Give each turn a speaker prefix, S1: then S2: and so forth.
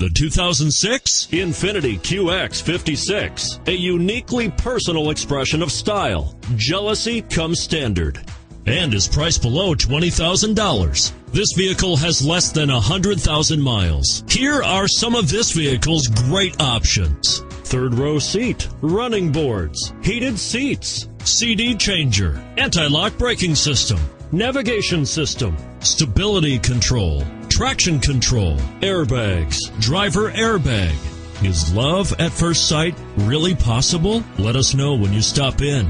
S1: The 2006 Infiniti QX56, a uniquely personal expression of style. Jealousy comes standard and is priced below $20,000. This vehicle has less than 100,000 miles. Here are some of this vehicle's great options: third row seat, running boards, heated seats, CD changer, anti-lock braking system, navigation system, stability control, traction control, airbags, driver airbag. Is love at first sight really possible? Let us know when you stop in.